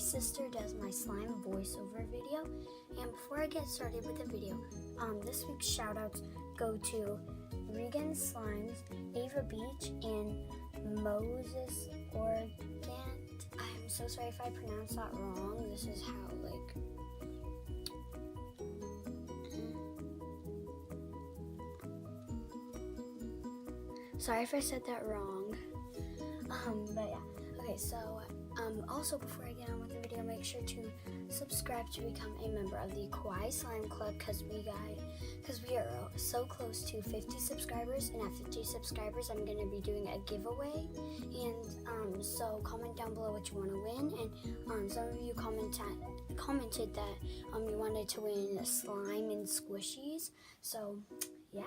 sister does my slime voiceover video. And before I get started with the video, this week's shoutouts go to Regan Slimes, Ava Beach, and Moses Organt. I'm so sorry if I pronounced that wrong. This is how, sorry if I said that wrong. But yeah. Okay, so also before I get on with the video, make sure to subscribe to become a member of the Kawaii Slime Club because we are so close to 50 subscribers, and at 50 subscribers I'm going to be doing a giveaway. And so comment down below what you want to win, and some of you commented that you wanted to win slime and squishies. So yeah,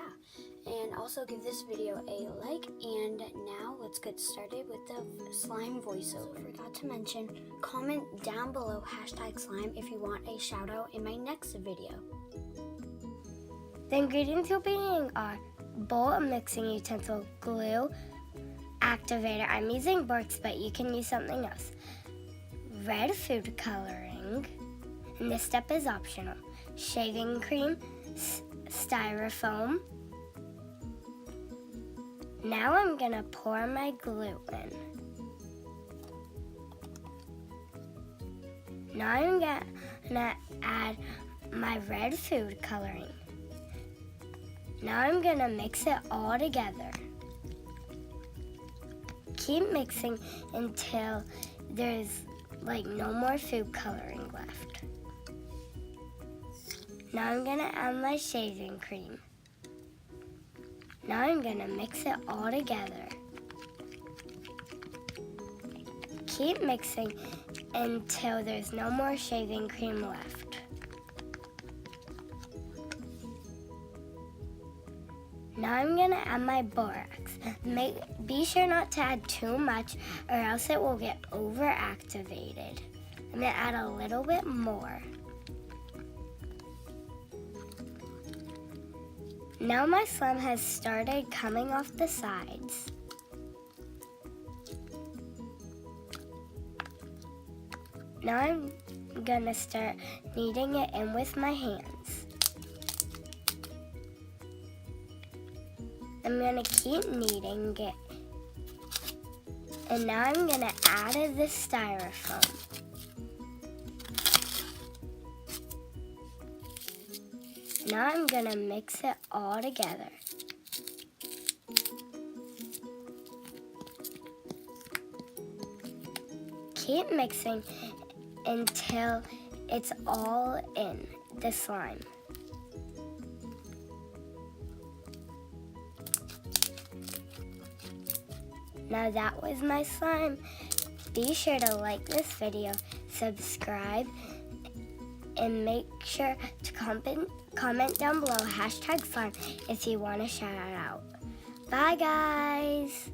and also give this video a like, and now let's get started with the slime voiceover. I forgot to mention, comment down below #slime if you want a shout out in my next video. The ingredients you'll be needing are bowl of mixing utensil, glue, activator. I'm using Borks, but you can use something else. Red food coloring, and this step is optional. Shaving cream, styrofoam. Now I'm gonna pour my glue in. Now I'm gonna add my red food coloring. Now I'm gonna mix it all together. Keep mixing until there's no more food coloring left. Now I'm gonna add my shaving cream. Now I'm gonna mix it all together. Keep mixing until there's no more shaving cream left. Now I'm gonna add my borax. Be sure not to add too much or else it will get overactivated. I'm gonna add a little bit more. Now my slime has started coming off the sides. Now I'm gonna start kneading it in with my hands. I'm gonna keep kneading it. And now I'm gonna add the styrofoam. Now I'm gonna mix it all together. Keep mixing until it's all in the slime. Now that was my slime. Be sure to like this video, subscribe, and make sure to comment down below #slime if you want a shout out. Bye guys!